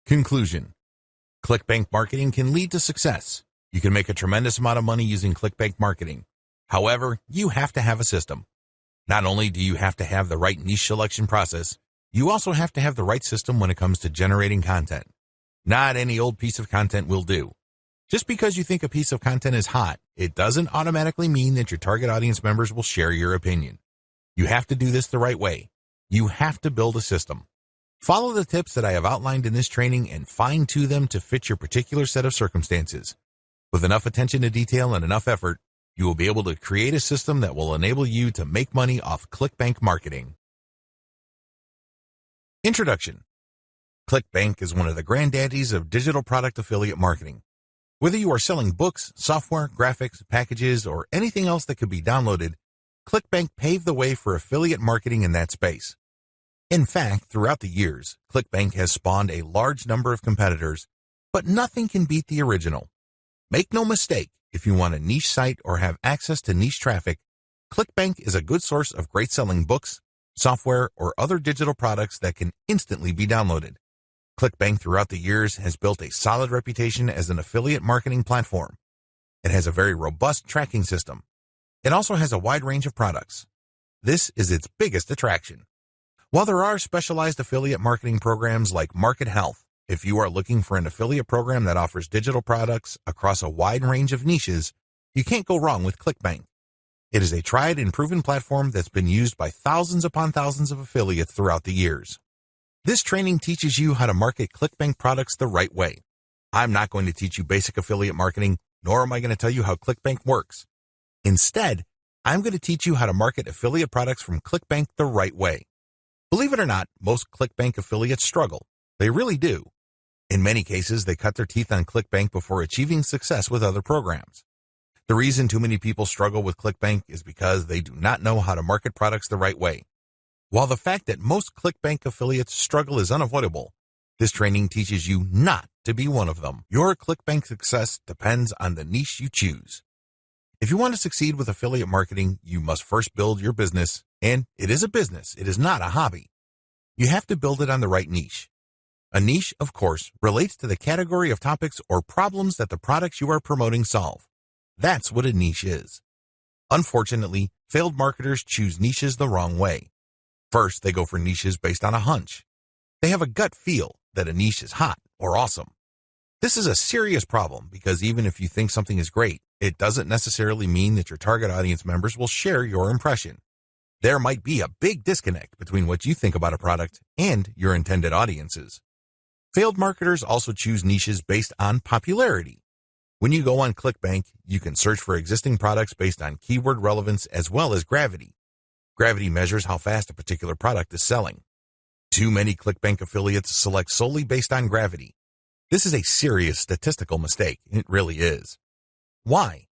Conclusion. ClickBank marketing can lead to success. You can make a tremendous amount of money using ClickBank marketing. However, you have to have a system. Not only do you have to have the right niche selection process, you also have to have the right system when it comes to generating content. Not any old piece of content will do. Just because you think a piece of content is hot, it doesn't automatically mean that your target audience members will share your opinion. You have to do this the right way. You have to build a system. Follow the tips that I have outlined in this training and fine-tune them to fit your particular set of circumstances. With enough attention to detail and enough effort, you will be able to create a system that will enable you to make money off ClickBank marketing. Introduction. ClickBank is one of the granddaddies of digital product affiliate marketing. Whether you are selling books, software, graphics, packages, or anything else that could be downloaded, ClickBank paved the way for affiliate marketing in that space. In fact, throughout the years, ClickBank has spawned a large number of competitors, but nothing can beat the original. Make no mistake, if you want a niche site or have access to niche traffic, ClickBank is a good source of great selling books, software, or other digital products that can instantly be downloaded. ClickBank throughout the years has built a solid reputation as an affiliate marketing platform. It has a very robust tracking system. It also has a wide range of products. This is its biggest attraction. While there are specialized affiliate marketing programs like Market Health, if you are looking for an affiliate program that offers digital products across a wide range of niches, you can't go wrong with ClickBank. It is a tried and proven platform that's been used by thousands upon thousands of affiliates throughout the years. This training teaches you how to market ClickBank products the right way. I'm not going to teach you basic affiliate marketing, nor am I going to tell you how ClickBank works. Instead, I'm going to teach you how to market affiliate products from ClickBank the right way. Believe it or not, most ClickBank affiliates struggle. They really do. In many cases, they cut their teeth on ClickBank before achieving success with other programs. The reason too many people struggle with ClickBank is because they do not know how to market products the right way. While the fact that most ClickBank affiliates struggle is unavoidable, this training teaches you not to be one of them. Your ClickBank success depends on the niche you choose. If you want to succeed with affiliate marketing, you must first build your business, and it is a business, it is not a hobby. You have to build it on the right niche. A niche, of course, relates to the category of topics or problems that the products you are promoting solve. That's what a niche is. Unfortunately, failed marketers choose niches the wrong way. First, they go for niches based on a hunch. They have a gut feel that a niche is hot or awesome. This is a serious problem because even if you think something is great, it doesn't necessarily mean that your target audience members will share your impression. There might be a big disconnect between what you think about a product and your intended audiences. Failed marketers also choose niches based on popularity. When you go on ClickBank, you can search for existing products based on keyword relevance as well as gravity. Gravity measures how fast a particular product is selling. Too many ClickBank affiliates select solely based on gravity. This is a serious statistical mistake. It really is. Why?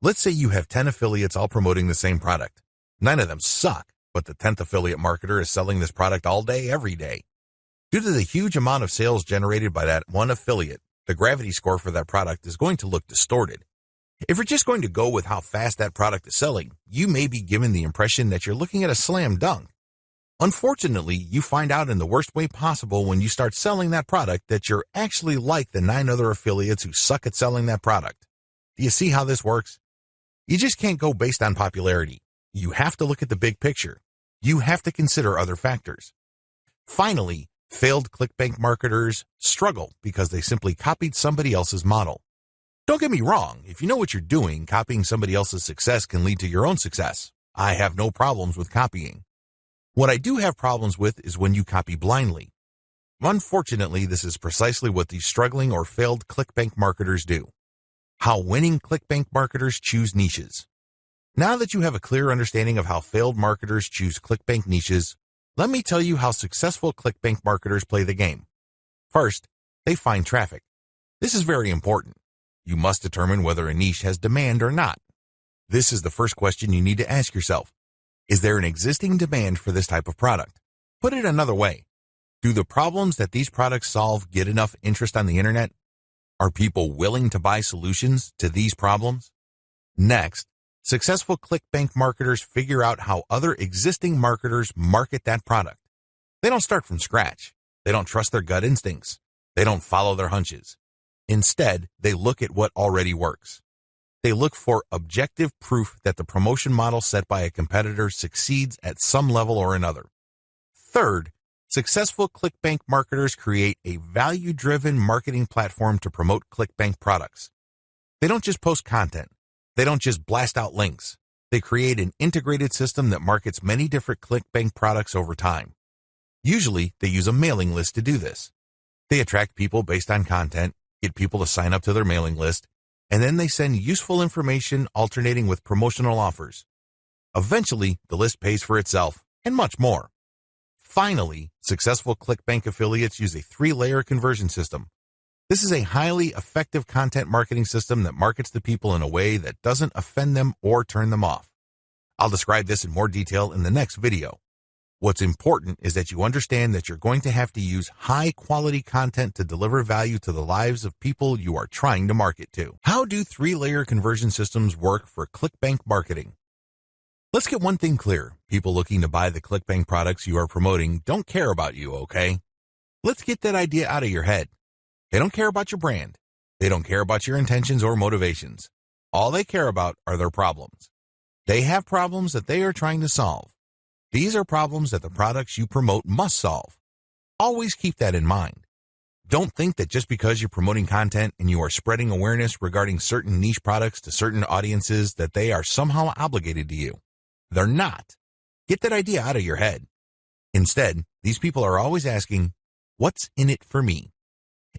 Let's say you have 10 affiliates all promoting the same product. 9 of them suck, but the 10th affiliate marketer is selling this product all day, every day. Due to the huge amount of sales generated by that one affiliate, the gravity score for that product is going to look distorted. If you're just going to go with how fast that product is selling, you may be given the impression that you're looking at a slam dunk. Unfortunately, you find out in the worst way possible when you start selling that product that you're actually like the 9 other affiliates who suck at selling that product. Do you see how this works? You just can't go based on popularity. You have to look at the big picture. You have to consider other factors. Finally, failed ClickBank marketers struggle because they simply copied somebody else's model. Don't get me wrong, if you know what you're doing, copying somebody else's success can lead to your own success. I have no problems with copying. What I do have problems with is when you copy blindly. Unfortunately, this is precisely what these struggling or failed ClickBank marketers do. How winning ClickBank marketers choose niches. Now that you have a clear understanding of how failed marketers choose ClickBank niches, let me tell you how successful ClickBank marketers play the game. First, they find traffic. This is very important. You must determine whether a niche has demand or not. This is the first question you need to ask yourself. Is there an existing demand for this type of product? Put it another way. Do the problems that these products solve get enough interest on the internet? Are people willing to buy solutions to these problems? Next, successful ClickBank marketers figure out how other existing marketers market that product. They don't start from scratch. They don't trust their gut instincts. They don't follow their hunches. Instead, they look at what already works. They look for objective proof that the promotion model set by a competitor succeeds at some level or another. Third, successful ClickBank marketers create a value-driven marketing platform to promote ClickBank products. They don't just post content. They don't just blast out links. They create an integrated system that markets many different ClickBank products over time. Usually, they use a mailing list to do this. They attract people based on content, get people to sign up to their mailing list, and then they send useful information alternating with promotional offers. Eventually, the list pays for itself, and much more. Finally, successful ClickBank affiliates use a 3-layer conversion system. This is a highly effective content marketing system that markets to people in a way that doesn't offend them or turn them off. I'll describe this in more detail in the next video. What's important is that you understand that you're going to have to use high-quality content to deliver value to the lives of people you are trying to market to. How do 3-layer conversion systems work for ClickBank marketing? Let's get one thing clear. People looking to buy the ClickBank products you are promoting don't care about you, okay? Let's get that idea out of your head. They don't care about your brand. They don't care about your intentions or motivations. All they care about are their problems. They have problems that they are trying to solve. These are problems that the products you promote must solve. Always keep that in mind. Don't think that just because you're promoting content and you are spreading awareness regarding certain niche products to certain audiences that they are somehow obligated to you. They're not. Get that idea out of your head. Instead, these people are always asking, what's in it for me?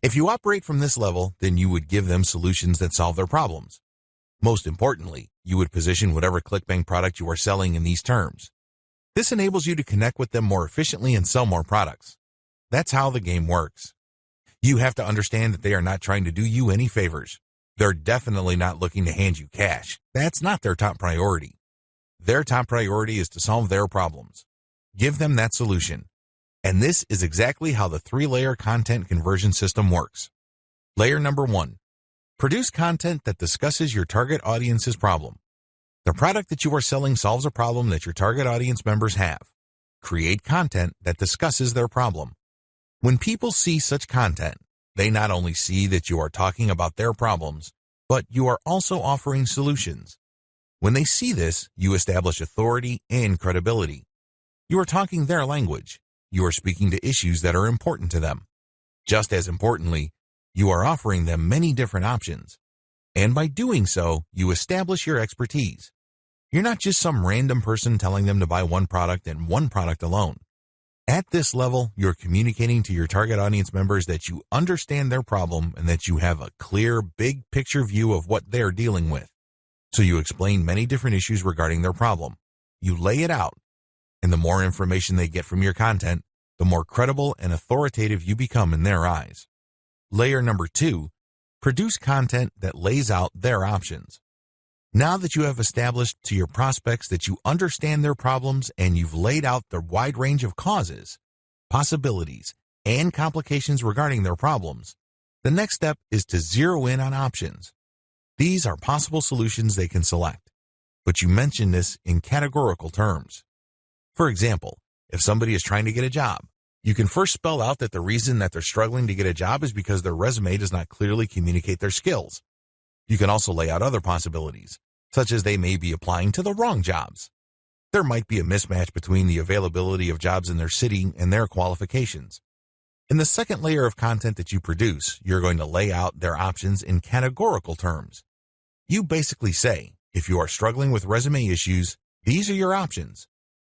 If you operate from this level, then you would give them solutions that solve their problems. Most importantly, you would position whatever ClickBank product you are selling in these terms. This enables you to connect with them more efficiently and sell more products. That's how the game works. You have to understand that they are not trying to do you any favors. They're definitely not looking to hand you cash. That's not their top priority. Their top priority is to solve their problems. Give them that solution. And this is exactly how the 3-layer content conversion system works. Layer number 1. Produce content that discusses your target audience's problem. The product that you are selling solves a problem that your target audience members have. Create content that discusses their problem. When people see such content, they not only see that you are talking about their problems, but you are also offering solutions. When they see this, you establish authority and credibility. You are talking their language. You are speaking to issues that are important to them. Just as importantly, you are offering them many different options. And by doing so, you establish your expertise. You're not just some random person telling them to buy one product and one product alone. At this level, you're communicating to your target audience members that you understand their problem and that you have a clear, big picture view of what they're dealing with. So you explain many different issues regarding their problem. You lay it out. And the more information they get from your content, the more credible and authoritative you become in their eyes. Layer number 2, produce content that lays out their options. Now that you have established to your prospects that you understand their problems and you've laid out the wide range of causes, possibilities, and complications regarding their problems, the next step is to zero in on options. These are possible solutions they can select, but you mention this in categorical terms. For example, if somebody is trying to get a job, you can first spell out that the reason that they're struggling to get a job is because their resume does not clearly communicate their skills. You can also lay out other possibilities, such as they may be applying to the wrong jobs. There might be a mismatch between the availability of jobs in their city and their qualifications. In the second layer of content that you produce, you're going to lay out their options in categorical terms. You basically say, if you are struggling with resume issues, these are your options.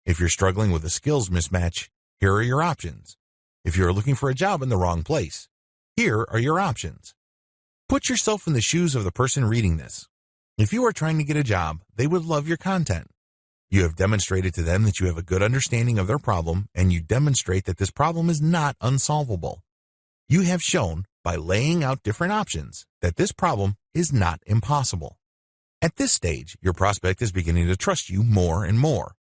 If you're struggling with a skills mismatch, here are your options. If you're looking for a job in the wrong place, here are your options. Put yourself in the shoes of the person reading this. If you are trying to get a job, they would love your content. You have demonstrated to them that you have a good understanding of their problem, and you demonstrate that this problem is not unsolvable. You have shown, by laying out different options, that this problem is not impossible. At this stage, your prospect is beginning to trust you more and more.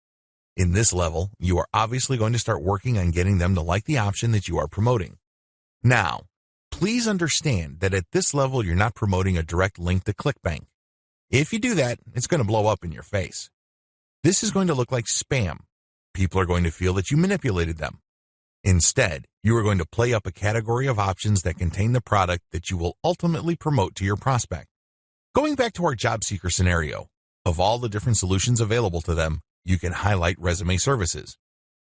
In this level, you are obviously going to start working on getting them to like the option that you are promoting. Now, please understand that at this level, you're not promoting a direct link to ClickBank. If you do that, it's going to blow up in your face. This is going to look like spam. People are going to feel that you manipulated them. Instead, you are going to play up a category of options that contain the product that you will ultimately promote to your prospect. Going back to our job seeker scenario, of all the different solutions available to them, you can highlight resume services.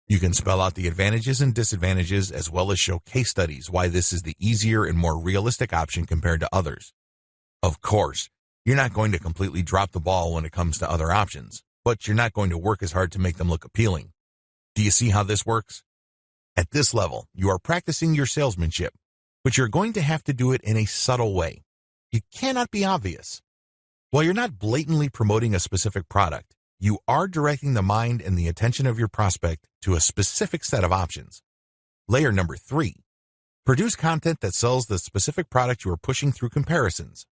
You can spell out the advantages and disadvantages as well as show case studies why this is the easier and more realistic option compared to others. Of course, you're not going to completely drop the ball when it comes to other options, but you're not going to work as hard to make them look appealing. Do you see how this works? At this level, you are practicing your salesmanship, but you're going to have to do it in a subtle way. You cannot be obvious. While you're not blatantly promoting a specific product, you are directing the mind and the attention of your prospect to a specific set of options. Layer number 3. Produce content that sells the specific product you are pushing through comparisons.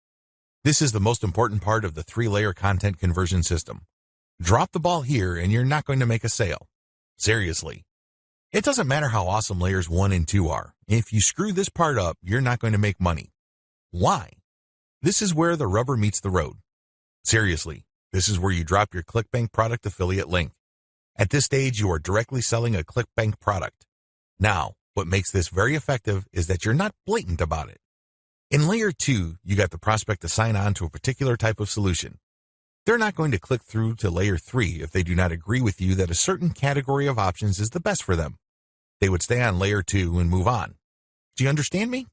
This is the most important part of the 3-layer content conversion system. Drop the ball here and you're not going to make a sale. Seriously. It doesn't matter how awesome layers 1 and 2 are. If you screw this part up, you're not going to make money. Why? This is where the rubber meets the road. Seriously, this is where you drop your ClickBank product affiliate link. At this stage, you are directly selling a ClickBank product. Now, what makes this very effective is that you're not blatant about it. In layer 2, you got the prospect to sign on to a particular type of solution. They're not going to click through to layer 3 if they do not agree with you that a certain category of options is the best for them. They would stay on layer 2 and move on. Do you understand me?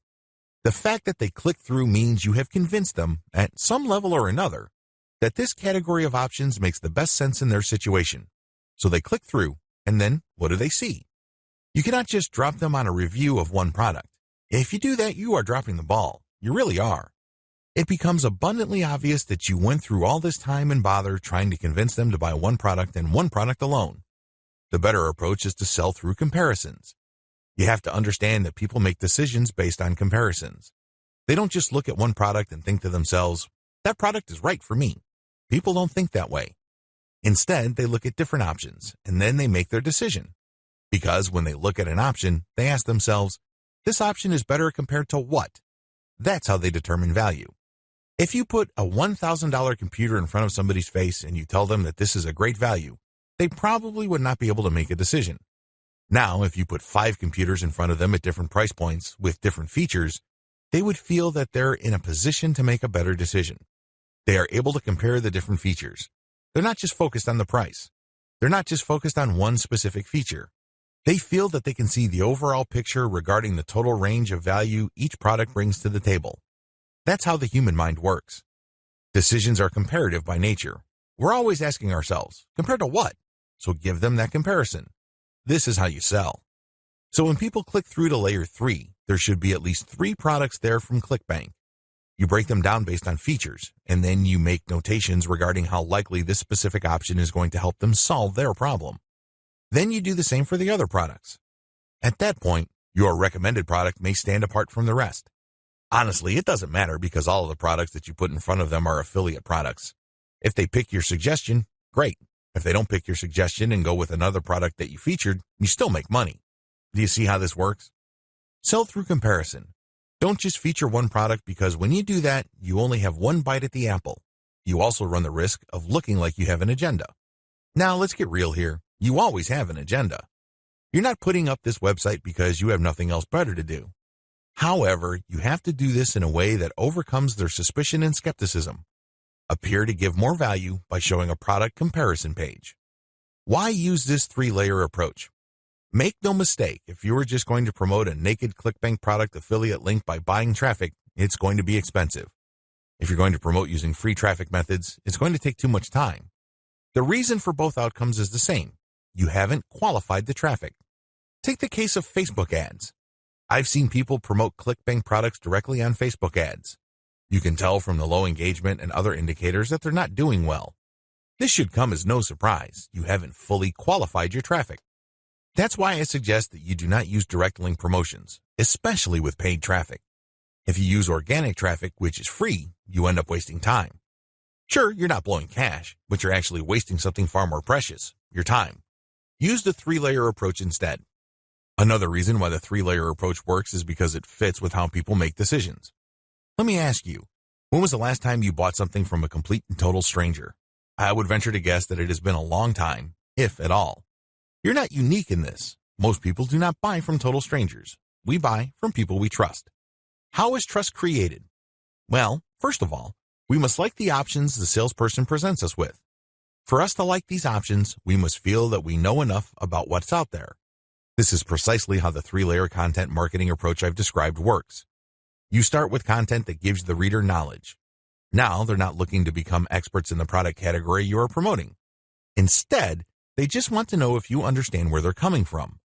The fact that they click through means you have convinced them, at some level or another, that this category of options makes the best sense in their situation. So they click through, and then what do they see? You cannot just drop them on a review of one product. If you do that, you are dropping the ball. You really are. It becomes abundantly obvious that you went through all this time and bother trying to convince them to buy one product and one product alone. The better approach is to sell through comparisons. You have to understand that people make decisions based on comparisons. They don't just look at one product and think to themselves, that product is right for me. People don't think that way. Instead, they look at different options, and then they make their decision. Because when they look at an option, they ask themselves, this option is better compared to what? That's how they determine value. If you put a $1,000 computer in front of somebody's face and you tell them that this is a great value, they probably would not be able to make a decision. Now, if you put 5 computers in front of them at different price points with different features, they would feel that they're in a position to make a better decision. They are able to compare the different features. They're not just focused on the price. They're not just focused on one specific feature. They feel that they can see the overall picture regarding the total range of value each product brings to the table. That's how the human mind works. Decisions are comparative by nature. We're always asking ourselves, compared to what? So give them that comparison. This is how you sell. So when people click through to layer 3, there should be at least 3 products there from ClickBank. You break them down based on features, and then you make notations regarding how likely this specific option is going to help them solve their problem. Then you do the same for the other products. At that point, your recommended product may stand apart from the rest. Honestly, it doesn't matter because all of the products that you put in front of them are affiliate products. If they pick your suggestion, great. If they don't pick your suggestion and go with another product that you featured, you still make money. Do you see how this works? Sell through comparison. Don't just feature one product because when you do that, you only have one bite at the apple. You also run the risk of looking like you have an agenda. Now, let's get real here. You always have an agenda. You're not putting up this website because you have nothing else better to do. However, you have to do this in a way that overcomes their suspicion and skepticism. Appear to give more value by showing a product comparison page. Why use this 3-layer approach? Make no mistake, if you were just going to promote a naked ClickBank product affiliate link by buying traffic, it's going to be expensive. If you're going to promote using free traffic methods, it's going to take too much time. The reason for both outcomes is the same. You haven't qualified the traffic. Take the case of Facebook ads. I've seen people promote ClickBank products directly on Facebook ads. You can tell from the low engagement and other indicators that they're not doing well. This should come as no surprise. You haven't fully qualified your traffic. That's why I suggest that you do not use direct link promotions, especially with paid traffic. If you use organic traffic, which is free, you end up wasting time. Sure, you're not blowing cash, but you're actually wasting something far more precious, your time. Use the 3-layer approach instead. Another reason why the 3-layer approach works is because it fits with how people make decisions. Let me ask you, when was the last time you bought something from a complete and total stranger? I would venture to guess that it has been a long time, if at all. You're not unique in this. Most people do not buy from total strangers. We buy from people we trust. How is trust created? Well, first of all, we must like the options the salesperson presents us with. For us to like these options, we must feel that we know enough about what's out there. This is precisely how the three-layer content marketing approach I've described works. You start with content that gives the reader knowledge. Now they're not looking to become experts in the product category you are promoting. Instead, they just want to know if you understand where they're coming from.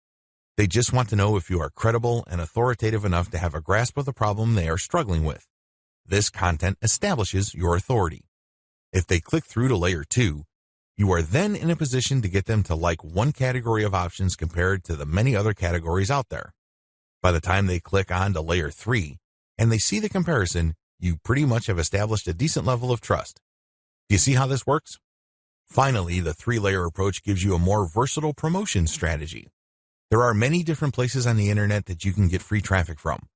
They just want to know if you are credible and authoritative enough to have a grasp of the problem they are struggling with. This content establishes your authority. If they click through to layer 2, you are then in a position to get them to like one category of options compared to the many other categories out there. By the time they click on to layer 3 and they see the comparison, you pretty much have established a decent level of trust. Do you see how this works? Finally, the three-layer approach gives you a more versatile promotion strategy. There are many different places on the internet that you can get free traffic from.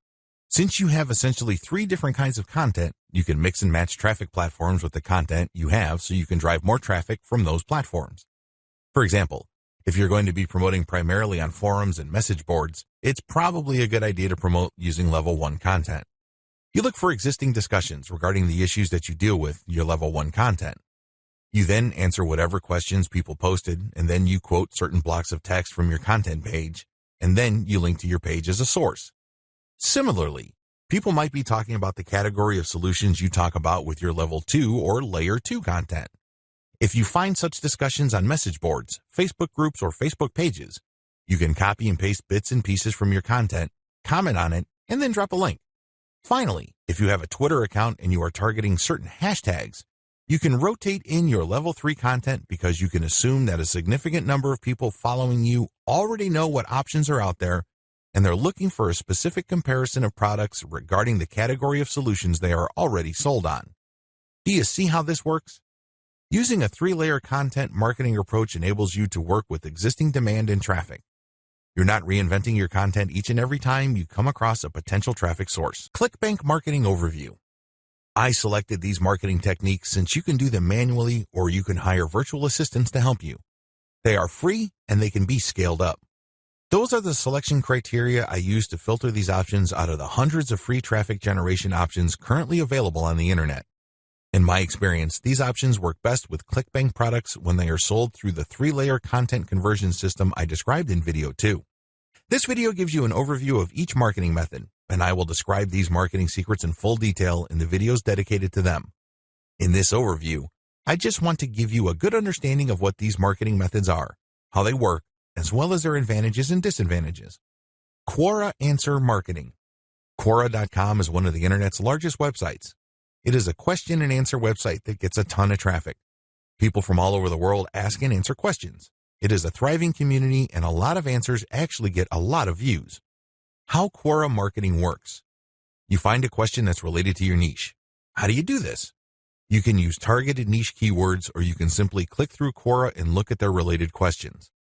Since you have essentially 3 different kinds of content, you can mix and match traffic platforms with the content you have so you can drive more traffic from those platforms. For example, if you're going to be promoting primarily on forums and message boards, it's probably a good idea to promote using level 1 content. You look for existing discussions regarding the issues that you deal with your level 1 content. You then answer whatever questions people posted, and then you quote certain blocks of text from your content page, and then you link to your page as a source. Similarly, people might be talking about the category of solutions you talk about with your level 2 or layer 2 content. If you find such discussions on message boards, Facebook groups, or Facebook pages, you can copy and paste bits and pieces from your content, comment on it, and then drop a link. Finally, if you have a Twitter account and you are targeting certain hashtags, you can rotate in your level 3 content because you can assume that a significant number of people following you already know what options are out there and they're looking for a specific comparison of products regarding the category of solutions they are already sold on. Do you see how this works? Using a 3-layer content marketing approach enables you to work with existing demand and traffic. You're not reinventing your content each and every time you come across a potential traffic source. ClickBank Marketing Overview. I selected these marketing techniques since you can do them manually or you can hire virtual assistants to help you. They are free and they can be scaled up. Those are the selection criteria I use to filter these options out of the hundreds of free traffic generation options currently available on the internet. In my experience, these options work best with ClickBank products when they are sold through the 3-layer content conversion system I described in video 2. This video gives you an overview of each marketing method, and I will describe these marketing secrets in full detail in the videos dedicated to them. In this overview, I just want to give you a good understanding of what these marketing methods are, how they work, as well as their advantages and disadvantages. Quora Answer Marketing. Quora.com is one of the internet's largest websites. It is a question and answer website that gets a ton of traffic. People from all over the world ask and answer questions. It is a thriving community and a lot of answers actually get a lot of views. How Quora marketing works. You find a question that's related to your niche. How do you do this? You can use targeted niche keywords or you can simply click through Quora and look at their related questions.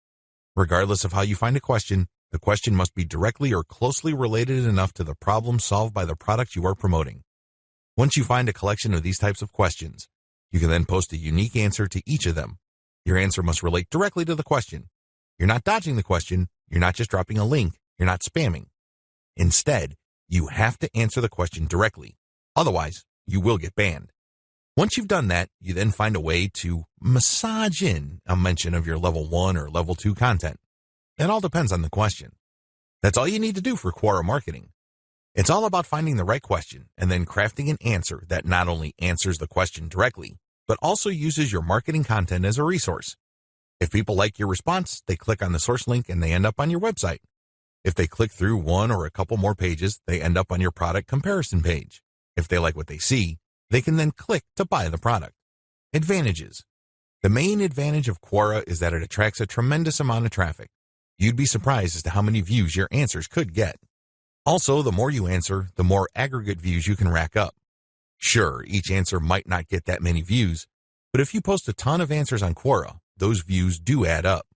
Regardless of how you find a question, the question must be directly or closely related enough to the problem solved by the product you are promoting. Once you find a collection of these types of questions, you can then post a unique answer to each of them. Your answer must relate directly to the question. You're not dodging the question, you're not just dropping a link, you're not spamming. Instead, you have to answer the question directly. Otherwise, you will get banned. Once you've done that, you then find a way to massage in a mention of your level 1 or level 2 content. It all depends on the question. That's all you need to do for Quora marketing. It's all about finding the right question and then crafting an answer that not only answers the question directly, but also uses your marketing content as a resource. If people like your response, they click on the source link and they end up on your website. If they click through one or a couple more pages, they end up on your product comparison page. If they like what they see, they can then click to buy the product. Advantages. The main advantage of Quora is that it attracts a tremendous amount of traffic. You'd be surprised as to how many views your answers could get. Also, the more you answer, the more aggregate views you can rack up. Sure, each answer might not get that many views, but if you post a ton of answers on Quora, those views do add up.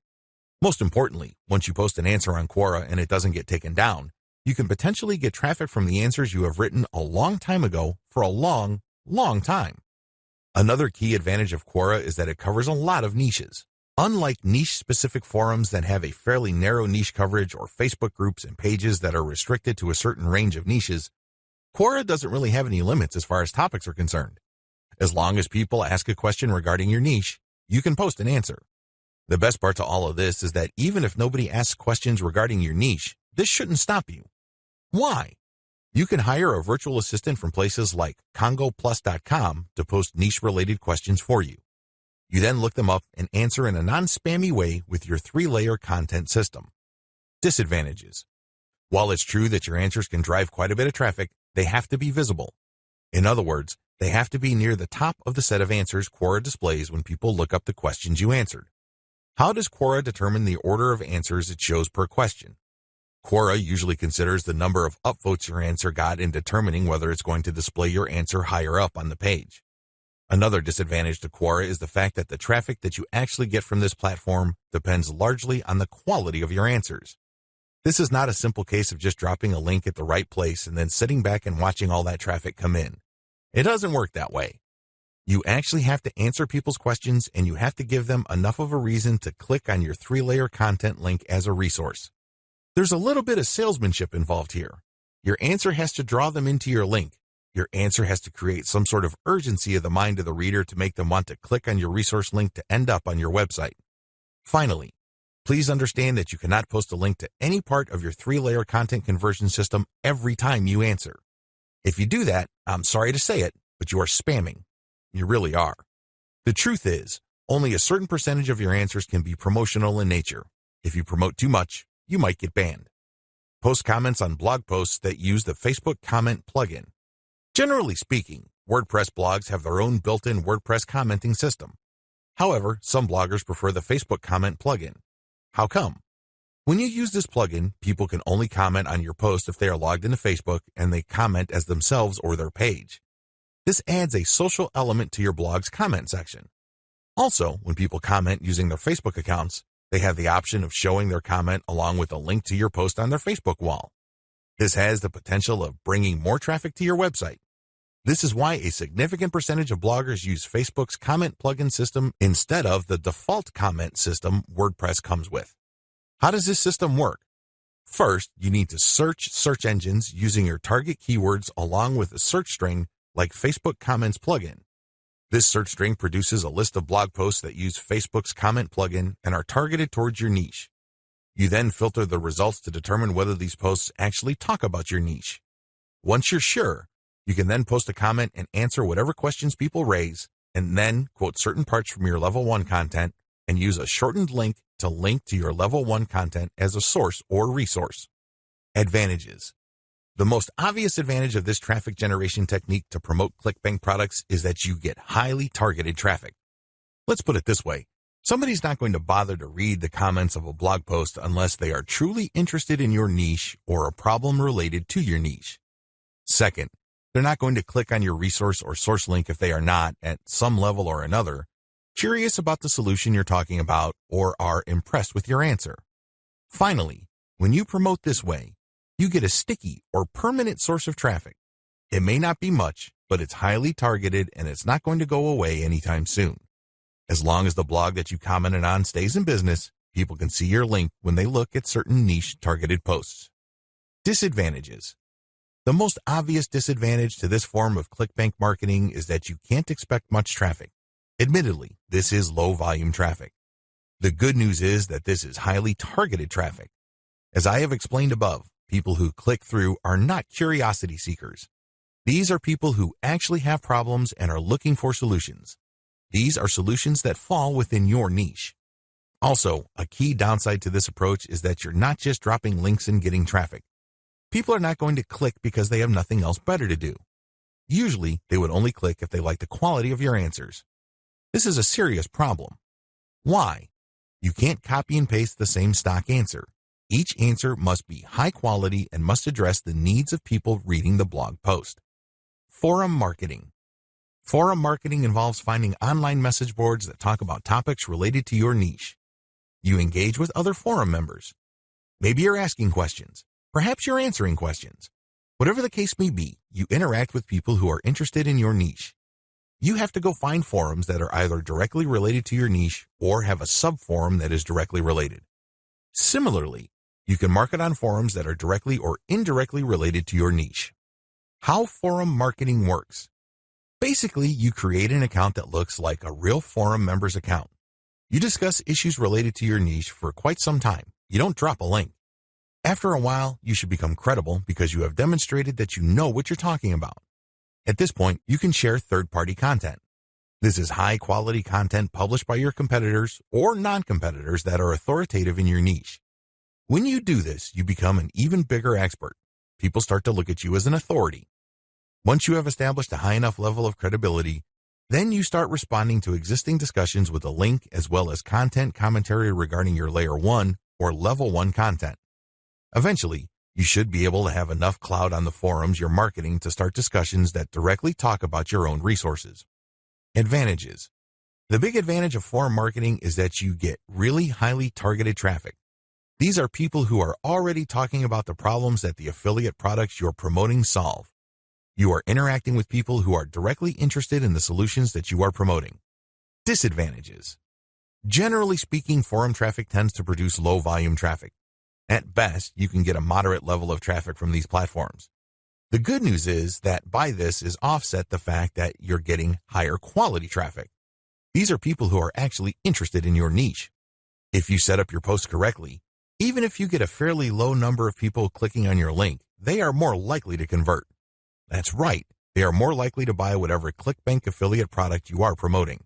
Most importantly, once you post an answer on Quora and it doesn't get taken down, you can potentially get traffic from the answers you have written a long time ago for a long time. Another key advantage of Quora is that it covers a lot of niches. Unlike niche-specific forums that have a fairly narrow niche coverage or Facebook groups and pages that are restricted to a certain range of niches, Quora doesn't really have any limits as far as topics are concerned. As long as people ask a question regarding your niche, you can post an answer. The best part to all of this is that even if nobody asks questions regarding your niche, this shouldn't stop you. Why? You can hire a virtual assistant from places like congoplus.com to post niche-related questions for you. You then look them up and answer in a non-spammy way with your 3-layer content system. Disadvantages. While it's true that your answers can drive quite a bit of traffic, they have to be visible. In other words, they have to be near the top of the set of answers Quora displays when people look up the questions you answered. How does Quora determine the order of answers it shows per question? Quora usually considers the number of upvotes your answer got in determining whether it's going to display your answer higher up on the page. Another disadvantage to Quora is the fact that the traffic that you actually get from this platform depends largely on the quality of your answers. This is not a simple case of just dropping a link at the right place and then sitting back and watching all that traffic come in. It doesn't work that way. You actually have to answer people's questions, and you have to give them enough of a reason to click on your 3-layer content link as a resource. There's a little bit of salesmanship involved here. Your answer has to draw them into your link. Your answer has to create some sort of urgency of the mind of the reader to make them want to click on your resource link to end up on your website. Finally, please understand that you cannot post a link to any part of your 3-layer content conversion system every time you answer. If you do that, I'm sorry to say it, but you are spamming. You really are. The truth is, only a certain percentage of your answers can be promotional in nature. If you promote too much, you might get banned. Post comments on blog posts that use the Facebook comment plugin. Generally speaking, WordPress blogs have their own built-in WordPress commenting system. However, some bloggers prefer the Facebook comment plugin. How come? When you use this plugin, people can only comment on your post if they are logged into Facebook and they comment as themselves or their page. This adds a social element to your blog's comment section. Also, when people comment using their Facebook accounts, they have the option of showing their comment along with a link to your post on their Facebook wall. This has the potential of bringing more traffic to your website. This is why a significant percentage of bloggers use Facebook's comment plugin system instead of the default comment system WordPress comes with. How does this system work? First, you need to search search engines using your target keywords along with a search string like Facebook Comments plugin. This search string produces a list of blog posts that use Facebook's comment plugin and are targeted towards your niche. You then filter the results to determine whether these posts actually talk about your niche. Once you're sure, you can then post a comment and answer whatever questions people raise, and then quote certain parts from your level 1 content and use a shortened link to link to your level 1 content as a source or resource. Advantages. The most obvious advantage of this traffic generation technique to promote ClickBank products is that you get highly targeted traffic. Let's put it this way. Somebody's not going to bother to read the comments of a blog post unless they are truly interested in your niche or a problem related to your niche. Second, they're not going to click on your resource or source link if they are not, at some level or another, curious about the solution you're talking about or are impressed with your answer. Finally, when you promote this way, you get a sticky or permanent source of traffic. It may not be much, but it's highly targeted and it's not going to go away anytime soon. As long as the blog that you commented on stays in business, people can see your link when they look at certain niche targeted posts. Disadvantages. The most obvious disadvantage to this form of ClickBank marketing is that you can't expect much traffic. Admittedly, this is low volume traffic. The good news is that this is highly targeted traffic. As I have explained above, people who click through are not curiosity seekers. These are people who actually have problems and are looking for solutions. These are solutions that fall within your niche. Also, a key downside to this approach is that you're not just dropping links and getting traffic. People are not going to click because they have nothing else better to do. Usually, they would only click if they like the quality of your answers. This is a serious problem. Why? You can't copy and paste the same stock answer. Each answer must be high quality and must address the needs of people reading the blog post. Forum marketing. Forum marketing involves finding online message boards that talk about topics related to your niche. You engage with other forum members. Maybe you're asking questions. Perhaps you're answering questions. Whatever the case may be, you interact with people who are interested in your niche. you have to go find forums that are either directly related to your niche or have a sub-forum that is directly related. Similarly, you can market on forums that are directly or indirectly related to your niche. How forum marketing works. Basically, you create an account that looks like a real forum member's account. You discuss issues related to your niche for quite some time. You don't drop a link. After a while, you should become credible because you have demonstrated that you know what you're talking about. At this point, you can share third-party content. This is high-quality content published by your competitors or non-competitors that are authoritative in your niche. When you do this, you become an even bigger expert. People start to look at you as an authority. Once you have established a high enough level of credibility, then you start responding to existing discussions with a link as well as content commentary regarding your Layer 1 or Level 1 content. Eventually, you should be able to have enough clout on the forums you're marketing to start discussions that directly talk about your own resources. Advantages. The big advantage of forum marketing is that you get really highly targeted traffic. These are people who are already talking about the problems that the affiliate products you're promoting solve. You are interacting with people who are directly interested in the solutions that you are promoting. Disadvantages. Generally speaking, forum traffic tends to produce low volume traffic. At best, you can get a moderate level of traffic from these platforms. The good news is that by this is offset the fact that you're getting higher quality traffic. These are people who are actually interested in your niche. If you set up your posts correctly, even if you get a fairly low number of people clicking on your link, they are more likely to convert. That's right, they are more likely to buy whatever ClickBank affiliate product you are promoting.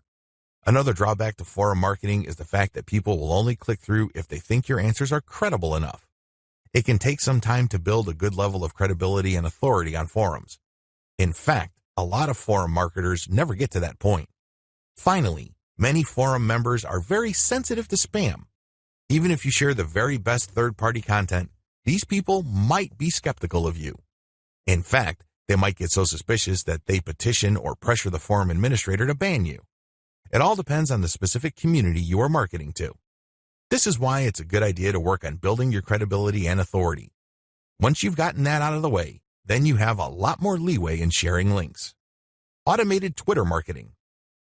Another drawback to forum marketing is the fact that people will only click through if they think your answers are credible enough. It can take some time to build a good level of credibility and authority on forums. In fact, a lot of forum marketers never get to that point. Finally, many forum members are very sensitive to spam. Even if you share the very best third-party content, these people might be skeptical of you. In fact, they might get so suspicious that they petition or pressure the forum administrator to ban you. It all depends on the specific community you are marketing to. This is why it's a good idea to work on building your credibility and authority. Once you've gotten that out of the way, then you have a lot more leeway in sharing links. Automated Twitter marketing.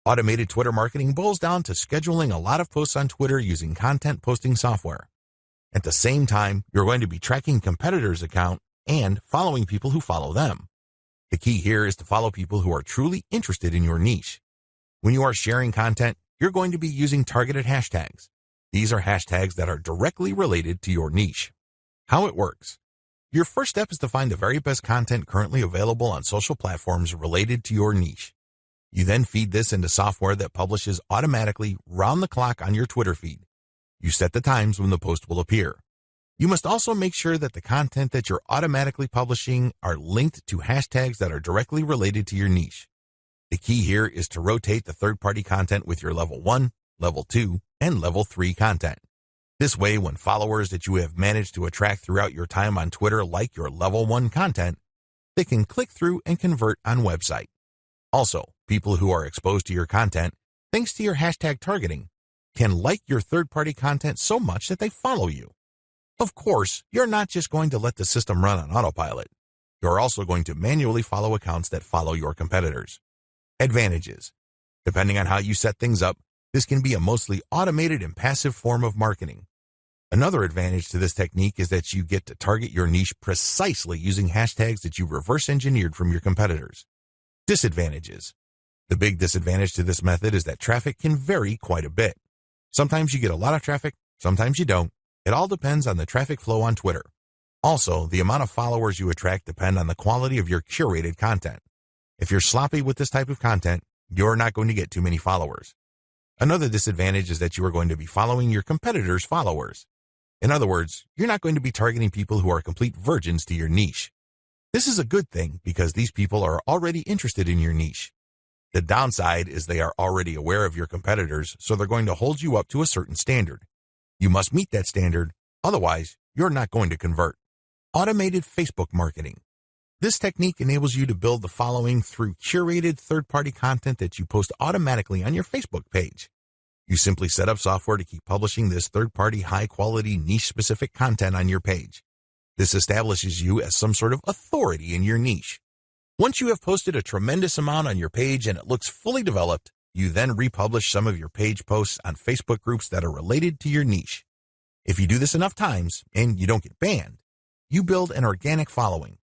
Automated Twitter marketing boils down to scheduling a lot of posts on Twitter using content posting software. At the same time, you're going to be tracking competitors' account and following people who follow them. The key here is to follow people who are truly interested in your niche. When you are sharing content, you're going to be using targeted hashtags. These are hashtags that are directly related to your niche. How it works. Your first step is to find the very best content currently available on social platforms related to your niche. You then feed this into software that publishes automatically round the clock on your Twitter feed. You set the times when the post will appear. You must also make sure that the content that you're automatically publishing are linked to hashtags that are directly related to your niche. The key here is to rotate the third-party content with your Level 1, Level 2, and Level 3 content. This way, when followers that you have managed to attract throughout your time on Twitter like your Level 1 content, they can click through and convert on website. Also, people who are exposed to your content, thanks to your hashtag targeting, can like your third-party content so much that they follow you. Of course, you're not just going to let the system run on autopilot. You're also going to manually follow accounts that follow your competitors. Advantages. Depending on how you set things up, this can be a mostly automated and passive form of marketing. Another advantage to this technique is that you get to target your niche precisely using hashtags that you reverse engineered from your competitors. Disadvantages. The big disadvantage to this method is that traffic can vary quite a bit. Sometimes you get a lot of traffic, sometimes you don't. It all depends on the traffic flow on Twitter. Also, the amount of followers you attract depend on the quality of your curated content. If you're sloppy with this type of content, you're not going to get too many followers. Another disadvantage is that you are going to be following your competitors' followers. In other words, you're not going to be targeting people who are complete virgins to your niche. This is a good thing because these people are already interested in your niche. The downside is they are already aware of your competitors, so they're going to hold you up to a certain standard. You must meet that standard, otherwise you're not going to convert. Automated Facebook marketing. This technique enables you to build the following through curated third-party content that you post automatically on your Facebook page. You simply set up software to keep publishing this third-party high-quality niche-specific content on your page. This establishes you as some sort of authority in your niche. Once you have posted a tremendous amount on your page and it looks fully developed, you then republish some of your page posts on Facebook groups that are related to your niche. If you do this enough times and you don't get banned, you build an organic following.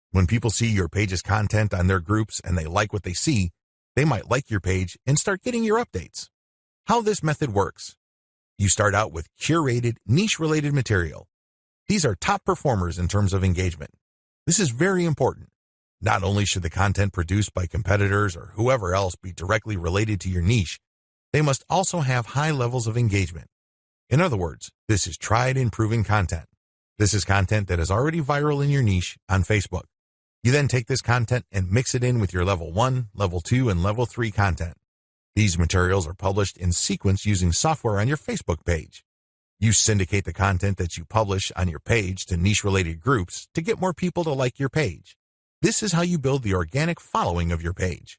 When people see your page's content on their groups and they like what they see, they might like your page and start getting your updates. How this method works. You start out with curated, niche-related material. These are top performers in terms of engagement. This is very important. Not only should the content produced by competitors or whoever else be directly related to your niche, they must also have high levels of engagement. In other words, this is tried and proven content. This is content that is already viral in your niche on Facebook. You then take this content and mix it in with your level 1, level 2, and level 3 content. These materials are published in sequence using software on your Facebook page. You syndicate the content that you publish on your page to niche-related groups to get more people to like your page. This is how you build the organic following of your page.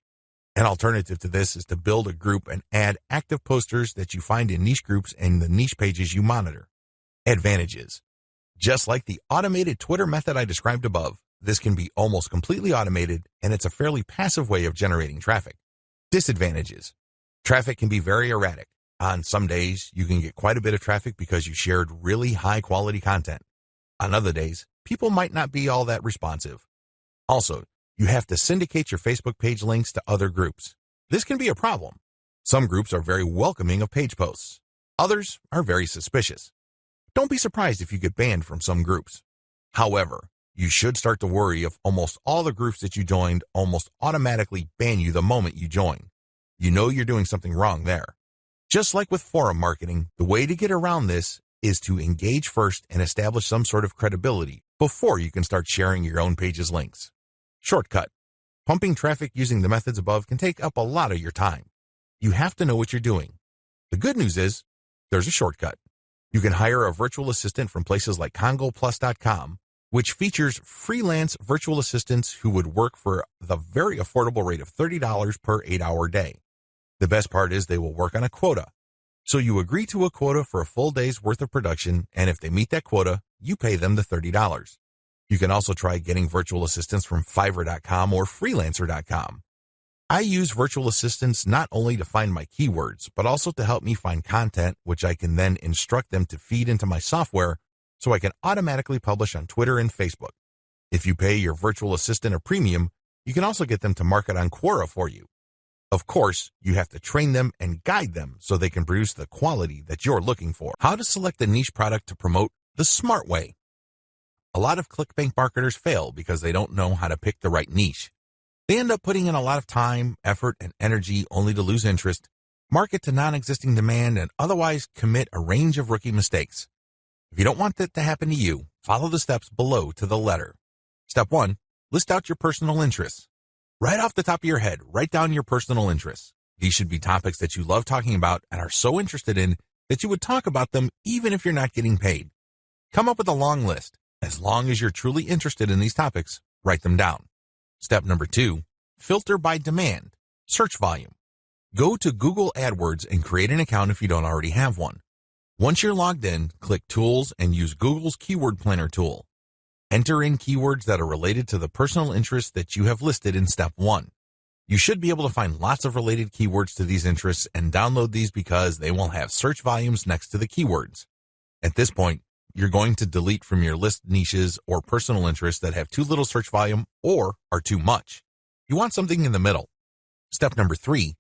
An alternative to this is to build a group and add active posters that you find in niche groups and the niche pages you monitor. Advantages. Just like the automated Twitter method I described above, this can be almost completely automated, and it's a fairly passive way of generating traffic. Disadvantages. Traffic can be very erratic. On some days, you can get quite a bit of traffic because you shared really high-quality content. On other days, people might not be all that responsive. Also, you have to syndicate your Facebook page links to other groups. This can be a problem. Some groups are very welcoming of page posts. Others are very suspicious. Don't be surprised if you get banned from some groups. However, you should start to worry if almost all the groups that you joined almost automatically ban you the moment you join. You know you're doing something wrong there. Just like with forum marketing, the way to get around this is to engage first and establish some sort of credibility before you can start sharing your own page's links. Shortcut. Pumping traffic using the methods above can take up a lot of your time. You have to know what you're doing. The good news is, there's a shortcut. You can hire a virtual assistant from places like CongoPlus.com, which features freelance virtual assistants who would work for the very affordable rate of $30 per 8-hour day. The best part is they will work on a quota. So you agree to a quota for a full day's worth of production, and if they meet that quota, you pay them the $30. You can also try getting virtual assistants from Fiverr.com or Freelancer.com. I use virtual assistants not only to find my keywords, but also to help me find content, which I can then instruct them to feed into my software so I can automatically publish on Twitter and Facebook. If you pay your virtual assistant a premium, you can also get them to market on Quora for you. Of course, you have to train them and guide them so they can produce the quality that you're looking for. How to select the niche product to promote the smart way. A lot of ClickBank marketers fail because they don't know how to pick the right niche. They end up putting in a lot of time, effort, and energy only to lose interest, market to non-existing demand, and otherwise commit a range of rookie mistakes. If you don't want that to happen to you, follow the steps below to the letter. Step 1, list out your personal interests. Right off the top of your head, write down your personal interests. These should be topics that you love talking about and are so interested in that you would talk about them even if you're not getting paid. Come up with a long list. As long as you're truly interested in these topics, write them down. Step number 2, filter by demand, search volume. Go to Google AdWords and create an account if you don't already have one. Once you're logged in, click Tools and use Google's Keyword Planner tool. Enter in keywords that are related to the personal interests that you have listed in Step 1. You should be able to find lots of related keywords to these interests and download these because they will have search volumes next to the keywords. At this point, you're going to delete from your list niches or personal interests that have too little search volume or are too much. You want something in the middle. Step number 3,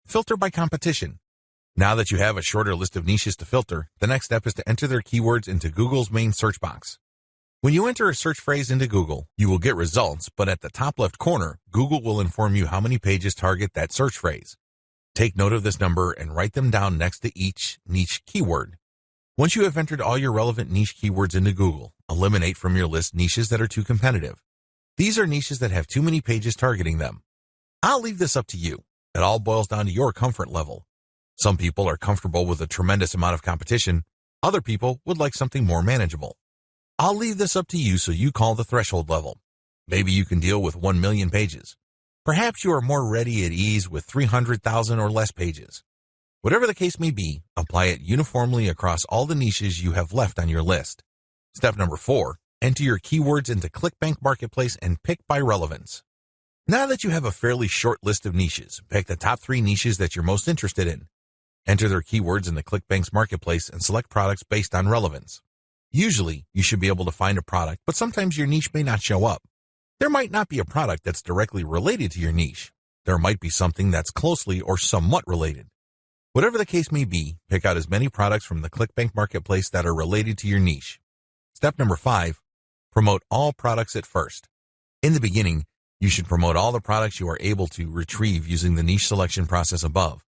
filter by competition. Now that you have a shorter list of niches to filter, the next step is to enter their keywords into Google's main search box. When you enter a search phrase into Google, you will get results, but at the top left corner, Google will inform you how many pages target that search phrase. Take note of this number and write them down next to each niche keyword. Once you have entered all your relevant niche keywords into Google, eliminate from your list niches that are too competitive. These are niches that have too many pages targeting them. I'll leave this up to you. It all boils down to your comfort level. Some people are comfortable with a tremendous amount of competition. Other people would like something more manageable. I'll leave this up to you so you call the threshold level. Maybe you can deal with 1 million pages. Perhaps you are more ready at ease with 300,000 or less pages. Whatever the case may be, apply it uniformly across all the niches you have left on your list. Step number 4, enter your keywords into ClickBank Marketplace and pick by relevance. Now that you have a fairly short list of niches, pick the top 3 niches that you're most interested in. Enter their keywords in the ClickBank's marketplace and select products based on relevance. Usually, you should be able to find a product, but sometimes your niche may not show up. There might not be a product that's directly related to your niche. There might be something that's closely or somewhat related. Whatever the case may be, pick out as many products from the ClickBank marketplace that are related to your niche. Step number 5, promote all products at first. In the beginning, you should promote all the products you are able to retrieve using the niche selection process above.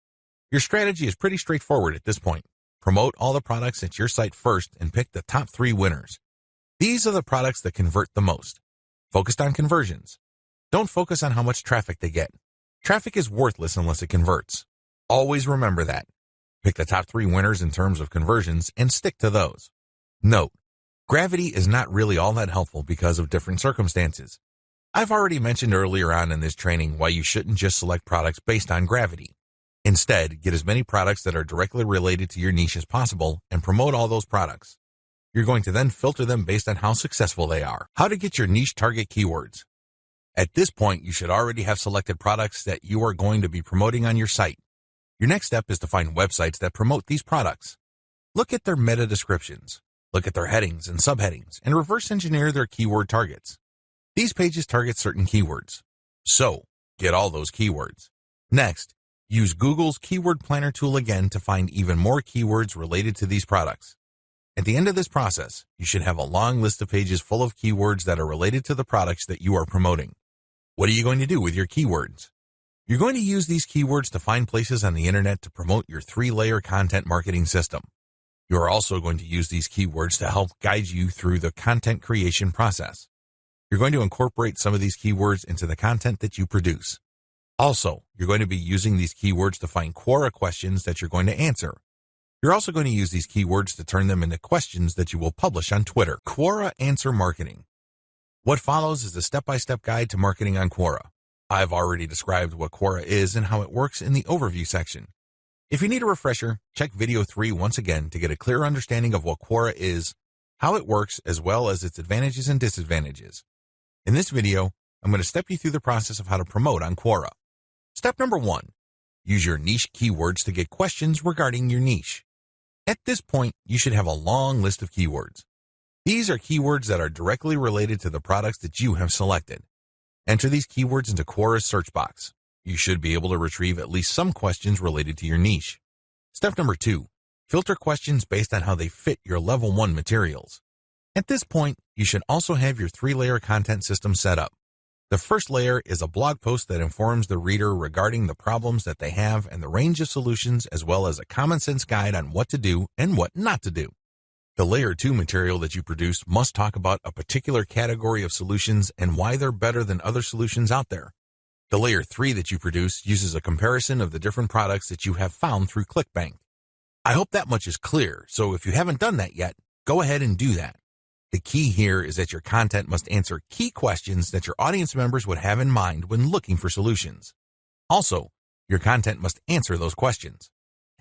Your strategy is pretty straightforward at this point. Promote all the products at your site first and pick the top 3 winners. These are the products that convert the most. Focused on conversions. Don't focus on how much traffic they get. Traffic is worthless unless it converts. Always remember that. Pick the top 3 winners in terms of conversions and stick to those. Note, gravity is not really all that helpful because of different circumstances. I've already mentioned earlier on in this training why you shouldn't just select products based on gravity. Instead, get as many products that are directly related to your niche as possible and promote all those products. You're going to then filter them based on how successful they are. How to get your niche target keywords. At this point, you should already have selected products that you are going to be promoting on your site. Your next step is to find websites that promote these products. Look at their meta descriptions. Look at their headings and subheadings and reverse engineer their keyword targets. These pages target certain keywords. So, get all those keywords. Next, use Google's Keyword Planner tool again to find even more keywords related to these products. At the end of this process, you should have a long list of pages full of keywords that are related to the products that you are promoting. What are you going to do with your keywords? You're going to use these keywords to find places on the internet to promote your 3-layer content marketing system. You are also going to use these keywords to help guide you through the content creation process. You're going to incorporate some of these keywords into the content that you produce. Also, you're going to be using these keywords to find Quora questions that you're going to answer. You're also going to use these keywords to turn them into questions that you will publish on Twitter. Quora Answer Marketing. What follows is a step-by-step guide to marketing on Quora. I've already described what Quora is and how it works in the overview section. If you need a refresher, check video 3 once again to get a clear understanding of what Quora is, how it works, as well as its advantages and disadvantages. In this video, I'm going to step you through the process of how to promote on Quora. Step number 1, use your niche keywords to get questions regarding your niche. At this point, you should have a long list of keywords. These are keywords that are directly related to the products that you have selected. Enter these keywords into Quora's search box. You should be able to retrieve at least some questions related to your niche. Step number 2, filter questions based on how they fit your level 1 materials. At this point, you should also have your 3-layer content system set up. The first layer is a blog post that informs the reader regarding the problems that they have and the range of solutions, as well as a common sense guide on what to do and what not to do. The layer 2 material that you produce must talk about a particular category of solutions and why they're better than other solutions out there. The layer 3 that you produce uses a comparison of the different products that you have found through ClickBank. I hope that much is clear, so if you haven't done that yet, go ahead and do that. The key here is that your content must answer key questions that your audience members would have in mind when looking for solutions. Also, your content must answer those questions.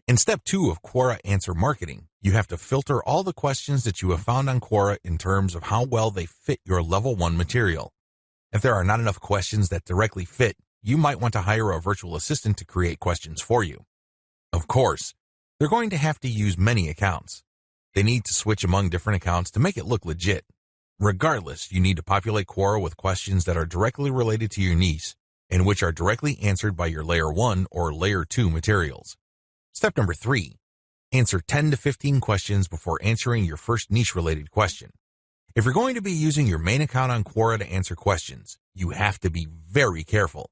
In step 2 of Quora Answer Marketing, you have to filter all the questions that you have found on Quora in terms of how well they fit your level 1 material. If there are not enough questions that directly fit, you might want to hire a virtual assistant to create questions for you. Of course, they're going to have to use many accounts. They need to switch among different accounts to make it look legit. Regardless, you need to populate Quora with questions that are directly related to your niche and which are directly answered by your Layer 1 or Layer 2 materials. Step number 3, answer 10 to 15 questions before answering your first niche-related question. If you're going to be using your main account on Quora to answer questions, you have to be very careful.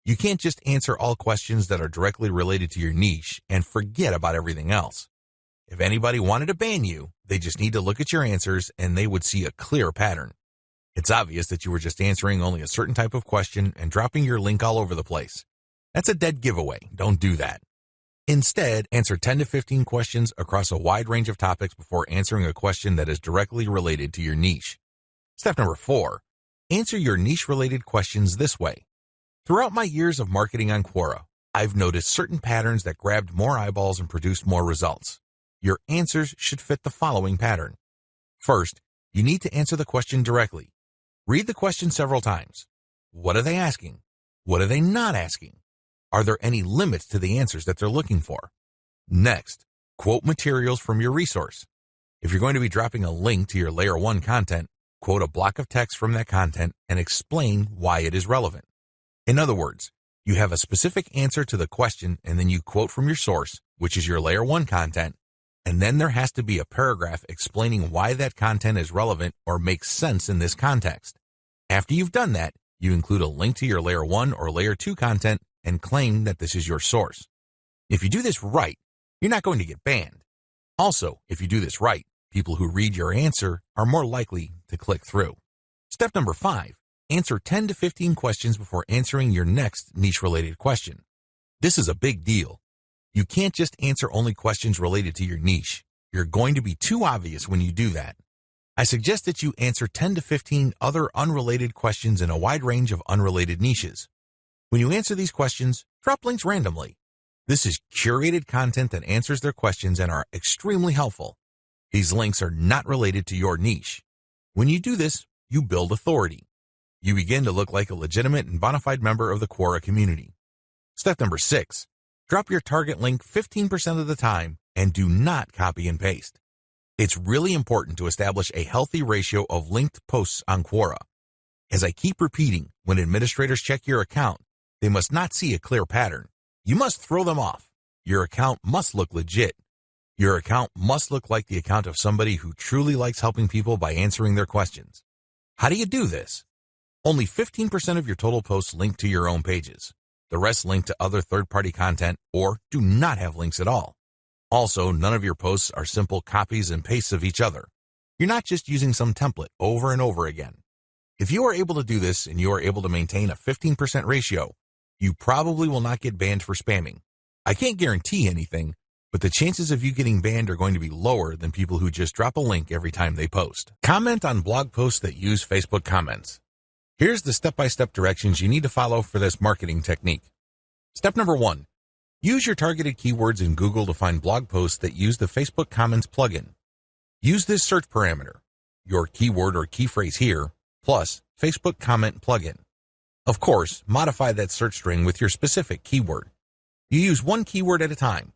You can't just answer all questions that are directly related to your niche and forget about everything else. If anybody wanted to ban you, they just need to look at your answers and they would see a clear pattern. It's obvious that you were just answering only a certain type of question and dropping your link all over the place. That's a dead giveaway. Don't do that. Instead, answer 10 to 15 questions across a wide range of topics before answering a question that is directly related to your niche. Step number 4, answer your niche-related questions this way. Throughout my years of marketing on Quora, I've noticed certain patterns that grabbed more eyeballs and produced more results. Your answers should fit the following pattern. First, you need to answer the question directly. Read the question several times. What are they asking? What are they not asking? Are there any limits to the answers that they're looking for? Next, quote materials from your resource. If you're going to be dropping a link to your Layer 1 content, quote a block of text from that content and explain why it is relevant. In other words, you have a specific answer to the question and then you quote from your source, which is your Layer 1 content, and then there has to be a paragraph explaining why that content is relevant or makes sense in this context. After you've done that, you include a link to your Layer 1 or Layer 2 content and claim that this is your source. If you do this right, you're not going to get banned. Also, if you do this right, people who read your answer are more likely to click through. Step number 5, answer 10 to 15 questions before answering your next niche-related question. This is a big deal. You can't just answer only questions related to your niche. You're going to be too obvious when you do that. I suggest that you answer 10 to 15 other unrelated questions in a wide range of unrelated niches. When you answer these questions, drop links randomly. This is curated content that answers their questions and are extremely helpful. These links are not related to your niche. When you do this, you build authority. You begin to look like a legitimate and bona fide member of the Quora community. Step number 6, drop your target link 15% of the time and do not copy and paste. It's really important to establish a healthy ratio of linked posts on Quora. As I keep repeating, when administrators check your account, they must not see a clear pattern. You must throw them off. Your account must look legit. Your account must look like the account of somebody who truly likes helping people by answering their questions. How do you do this? Only 15% of your total posts link to your own pages. The rest link to other third-party content or do not have links at all. Also, none of your posts are simple copies and pastes of each other. You're not just using some template over and over again. If you are able to do this and you are able to maintain a 15% ratio, you probably will not get banned for spamming. I can't guarantee anything, but the chances of you getting banned are going to be lower than people who just drop a link every time they post. Comment on blog posts that use Facebook comments. Here's the step-by-step directions you need to follow for this marketing technique. Step number 1, use your targeted keywords in Google to find blog posts that use the Facebook Comments plugin. Use this search parameter, your keyword or key phrase here, plus Facebook Comment plugin. Of course, modify that search string with your specific keyword. You use one keyword at a time.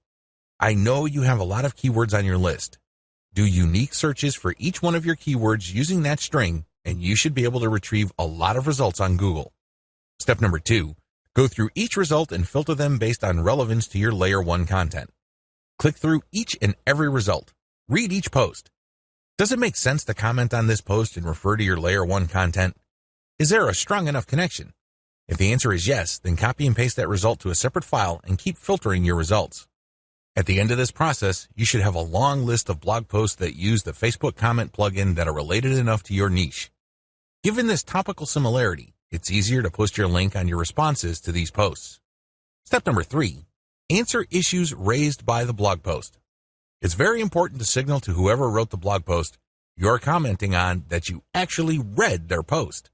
I know you have a lot of keywords on your list. Do unique searches for each one of your keywords using that string, and you should be able to retrieve a lot of results on Google. Step number 2, go through each result and filter them based on relevance to your Layer 1 content. Click through each and every result. Read each post. Does it make sense to comment on this post and refer to your Layer 1 content? Is there a strong enough connection? If the answer is yes, then copy and paste that result to a separate file and keep filtering your results. At the end of this process, you should have a long list of blog posts that use the Facebook Comment plugin that are related enough to your niche. Given this topical similarity, it's easier to post your link on your responses to these posts. Step number 3, answer issues raised by the blog post. It's very important to signal to whoever wrote the blog post you're commenting on that you actually read their post.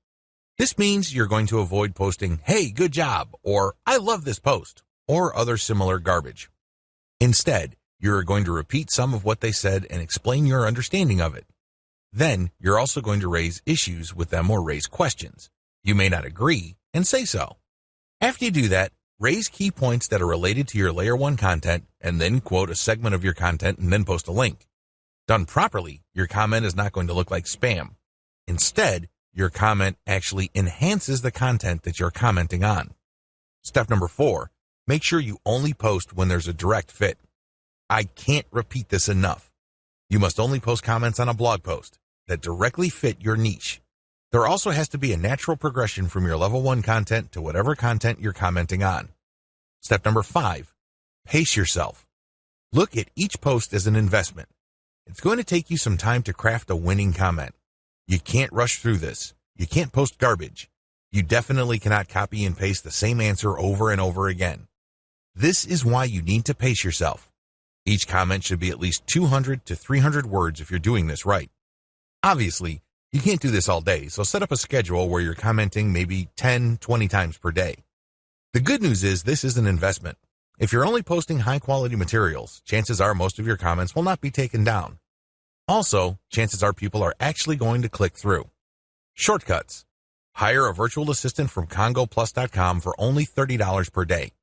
This means you're going to avoid posting, "Hey, good job," or "I love this post," or other similar garbage. Instead, you're going to repeat some of what they said and explain your understanding of it. Then, you're also going to raise issues with them or raise questions. You may not agree, and say so. After you do that, raise key points that are related to your Layer 1 content, and then quote a segment of your content and then post a link. Done properly, your comment is not going to look like spam. Instead, your comment actually enhances the content that you're commenting on. Step number 4, make sure you only post when there's a direct fit. I can't repeat this enough. You must only post comments on a blog post that directly fit your niche. There also has to be a natural progression from your level 1 content to whatever content you're commenting on. Step number 5, pace yourself. Look at each post as an investment. It's going to take you some time to craft a winning comment. You can't rush through this. You can't post garbage. You definitely cannot copy and paste the same answer over and over again. This is why you need to pace yourself. Each comment should be at least 200 to 300 words if you're doing this right. Obviously, you can't do this all day, so set up a schedule where you're commenting maybe 10, 20 times per day. The good news is this is an investment. If you're only posting high-quality materials, chances are most of your comments will not be taken down. Also, chances are people are actually going to click through. Shortcuts. Hire a virtual assistant from CongoPlus.com for only $30 per day.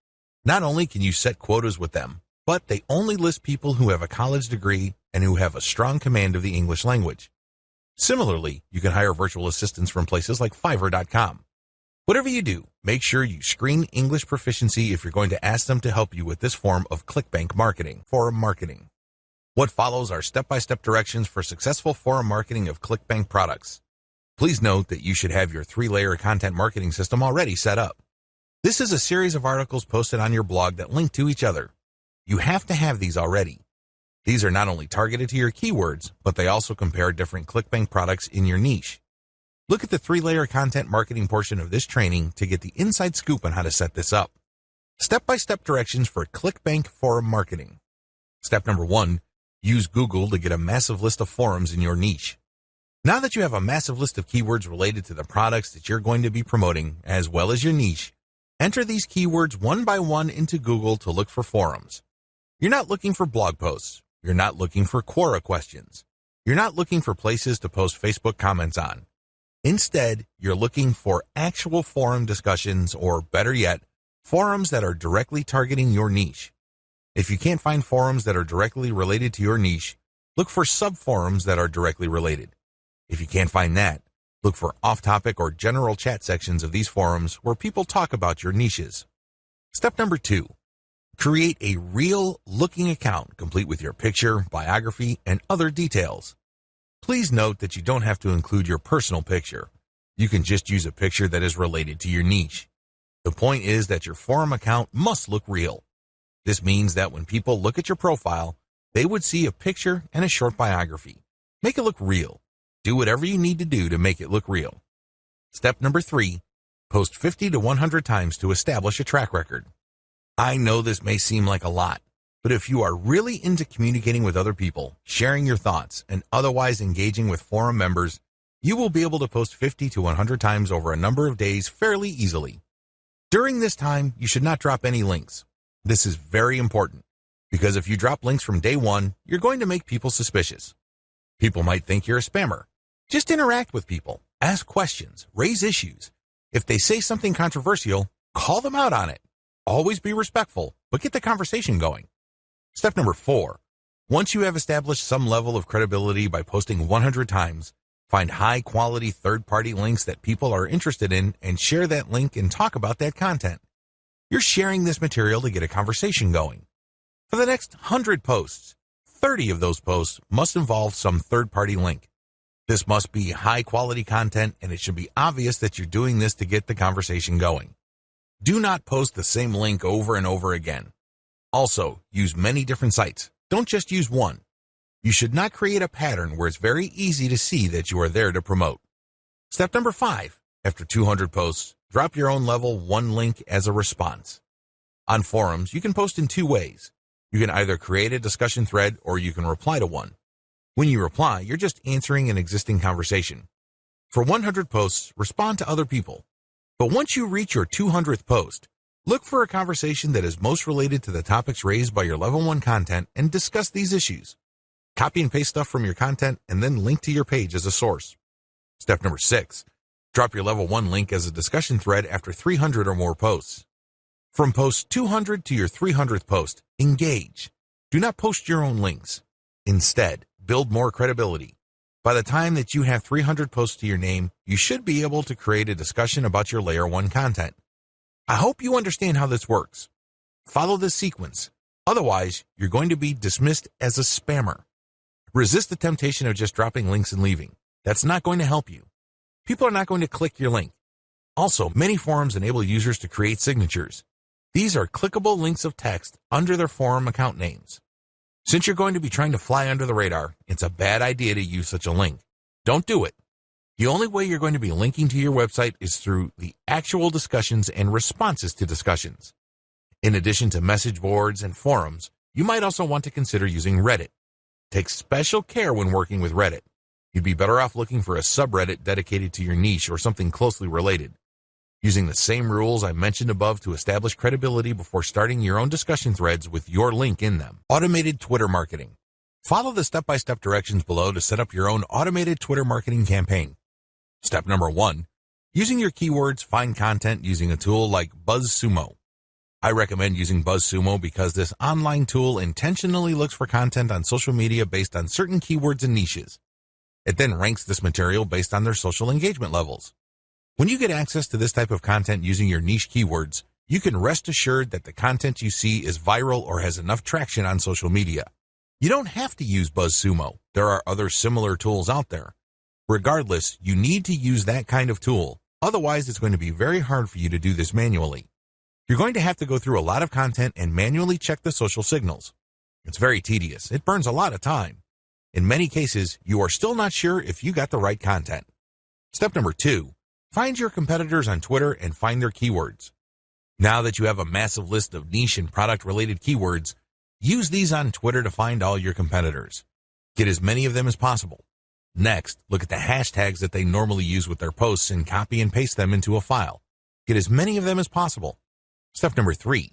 Not only can you set quotas with them, but they only list people who have a college degree and who have a strong command of the English language. Similarly, you can hire virtual assistants from places like Fiverr.com. Whatever you do, make sure you screen English proficiency if you're going to ask them to help you with this form of ClickBank marketing, forum marketing. What follows are step-by-step directions for successful forum marketing of ClickBank products. Please note that you should have your 3-layer content marketing system already set up. This is a series of articles posted on your blog that link to each other. You have to have these already. These are not only targeted to your keywords, but they also compare different ClickBank products in your niche. Look at the 3-layer content marketing portion of this training to get the inside scoop on how to set this up. Step-by-step directions for ClickBank forum marketing. Step number 1, use Google to get a massive list of forums in your niche. Now that you have a massive list of keywords related to the products that you're going to be promoting, as well as your niche, enter these keywords one by one into Google to look for forums. You're not looking for blog posts. You're not looking for Quora questions. You're not looking for places to post Facebook comments on. Instead, you're looking for actual forum discussions, or better yet, forums that are directly targeting your niche. If you can't find forums that are directly related to your niche, look for sub-forums that are directly related. If you can't find that, look for off-topic or general chat sections of these forums where people talk about your niches. Step number 2, create a real-looking account complete with your picture, biography, and other details. Please note that you don't have to include your personal picture. You can just use a picture that is related to your niche. The point is that your forum account must look real. This means that when people look at your profile, they would see a picture and a short biography. Make it look real. Do whatever you need to do to make it look real. Step number 3, post 50 to 100 times to establish a track record. I know this may seem like a lot, but if you are really into communicating with other people, sharing your thoughts, and otherwise engaging with forum members, you will be able to post 50 to 100 times over a number of days fairly easily. During this time, you should not drop any links. This is very important, because if you drop links from day 1, you're going to make people suspicious. People might think you're a spammer. Just interact with people, ask questions, raise issues. If they say something controversial, call them out on it. Always be respectful, but get the conversation going. Step number 4, once you have established some level of credibility by posting 100 times, find high-quality third-party links that people are interested in and share that link and talk about that content. You're sharing this material to get a conversation going. For the next 100 posts, 30 of those posts must involve some third-party link. This must be high-quality content, and it should be obvious that you're doing this to get the conversation going. Do not post the same link over and over again. Also, use many different sites. Don't just use one. You should not create a pattern where it's very easy to see that you are there to promote. Step number 5, after 200 posts, drop your own level 1 link as a response. On forums, you can post in 2 ways. You can either create a discussion thread or you can reply to one. When you reply, you're just answering an existing conversation. For 100 posts, respond to other people. But once you reach your 200th post, look for a conversation that is most related to the topics raised by your level 1 content and discuss these issues. Copy and paste stuff from your content and then link to your page as a source. Step number 6, drop your level 1 link as a discussion thread after 300 or more posts. From post 200 to your 300th post, engage. Do not post your own links. Instead, build more credibility. By the time that you have 300 posts to your name, you should be able to create a discussion about your layer 1 content. I hope you understand how this works. Follow this sequence. Otherwise, you're going to be dismissed as a spammer. Resist the temptation of just dropping links and leaving. That's not going to help you. People are not going to click your link. Also, many forums enable users to create signatures. These are clickable links of text under their forum account names. Since you're going to be trying to fly under the radar, it's a bad idea to use such a link. Don't do it. The only way you're going to be linking to your website is through the actual discussions and responses to discussions. In addition to message boards and forums, you might also want to consider using Reddit. Take special care when working with Reddit. You'd be better off looking for a subreddit dedicated to your niche or something closely related. Using the same rules I mentioned above to establish credibility before starting your own discussion threads with your link in them. Automated Twitter marketing. Follow the step-by-step directions below to set up your own automated Twitter marketing campaign. Step number 1, Using your keywords, find content using a tool like BuzzSumo. I recommend using BuzzSumo because this online tool intentionally looks for content on social media based on certain keywords and niches. It then ranks this material based on their social engagement levels. When you get access to this type of content using your niche keywords, you can rest assured that the content you see is viral or has enough traction on social media. You don't have to use BuzzSumo. There are other similar tools out there. Regardless, you need to use that kind of tool. Otherwise, it's going to be very hard for you to do this manually. You're going to have to go through a lot of content and manually check the social signals. It's very tedious. It burns a lot of time. In many cases, you are still not sure if you got the right content. Step number 2, find your competitors on Twitter and find their keywords. Now that you have a massive list of niche and product-related keywords, use these on Twitter to find all your competitors. Get as many of them as possible. Next, look at the hashtags that they normally use with their posts and copy and paste them into a file. Get as many of them as possible. Step number 3,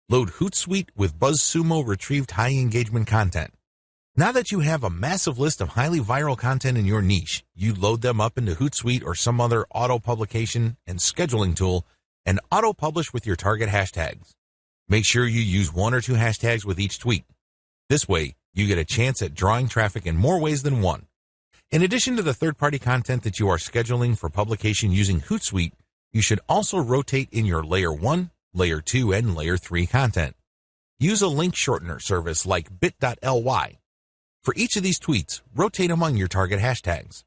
load Hootsuite with BuzzSumo retrieved high engagement content. Now that you have a massive list of highly viral content in your niche, you load them up into Hootsuite or some other auto-publication and scheduling tool and auto-publish with your target hashtags. Make sure you use 1 or 2 hashtags with each tweet. This way, you get a chance at drawing traffic in more ways than one. In addition to the third-party content that you are scheduling for publication using Hootsuite, you should also rotate in your Layer 1, Layer 2, and Layer 3 content. Use a link shortener service like bit.ly. For each of these tweets, rotate among your target hashtags.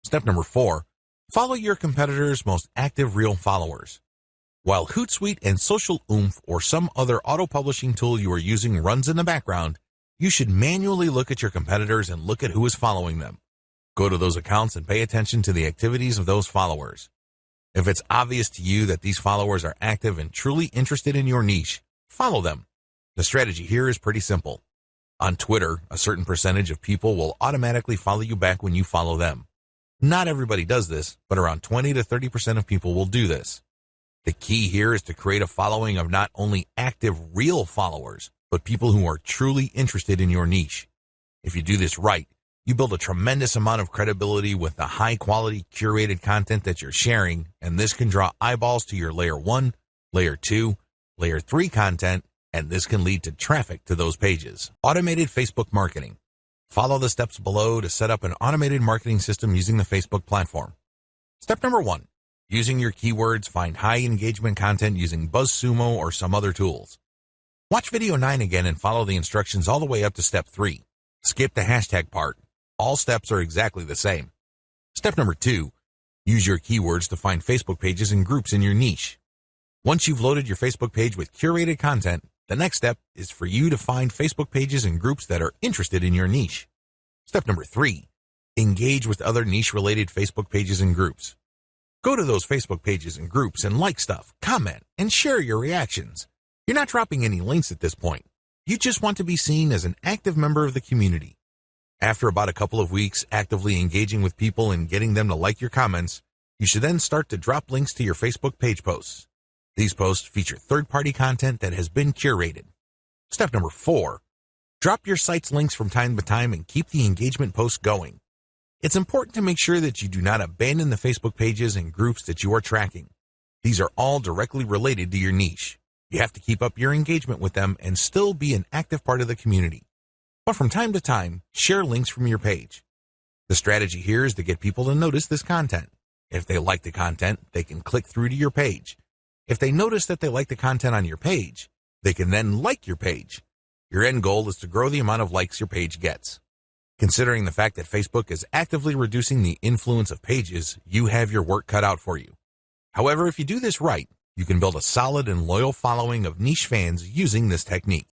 Step number 4, follow your competitors' most active real followers. While Hootsuite and Social Oomph or some other auto-publishing tool you are using runs in the background, you should manually look at your competitors and look at who is following them. Go to those accounts and pay attention to the activities of those followers. If it's obvious to you that these followers are active and truly interested in your niche, follow them. The strategy here is pretty simple. On Twitter, a certain percentage of people will automatically follow you back when you follow them. Not everybody does this, but around 20 to 30% of people will do this. The key here is to create a following of not only active, real followers, but people who are truly interested in your niche. If you do this right, you build a tremendous amount of credibility with the high-quality, curated content that you're sharing, and this can draw eyeballs to your Layer 1, Layer 2, Layer 3 content, and this can lead to traffic to those pages. Automated Facebook marketing. Follow the steps below to set up an automated marketing system using the Facebook platform. Step number 1. Using your keywords, find high engagement content using BuzzSumo or some other tools. Watch video 9 again and follow the instructions all the way up to step 3. Skip the hashtag part. All steps are exactly the same. Step number 2. Use your keywords to find Facebook pages and groups in your niche. Once you've loaded your Facebook page with curated content, the next step is for you to find Facebook pages and groups that are interested in your niche. Step number 3. Engage with other niche-related Facebook pages and groups. Go to those Facebook pages and groups and like stuff, comment, and share your reactions. You're not dropping any links at this point. You just want to be seen as an active member of the community. After about a couple of weeks actively engaging with people and getting them to like your comments, you should then start to drop links to your Facebook page posts. These posts feature third-party content that has been curated. Step number 4. Drop your site's links from time to time and keep the engagement posts going. It's important to make sure that you do not abandon the Facebook pages and groups that you are tracking. These are all directly related to your niche. You have to keep up your engagement with them and still be an active part of the community. But from time to time, share links from your page. The strategy here is to get people to notice this content. If they like the content, they can click through to your page. If they notice that they like the content on your page, they can then like your page. Your end goal is to grow the amount of likes your page gets. Considering the fact that Facebook is actively reducing the influence of pages, you have your work cut out for you. However, if you do this right, you can build a solid and loyal following of niche fans using this technique.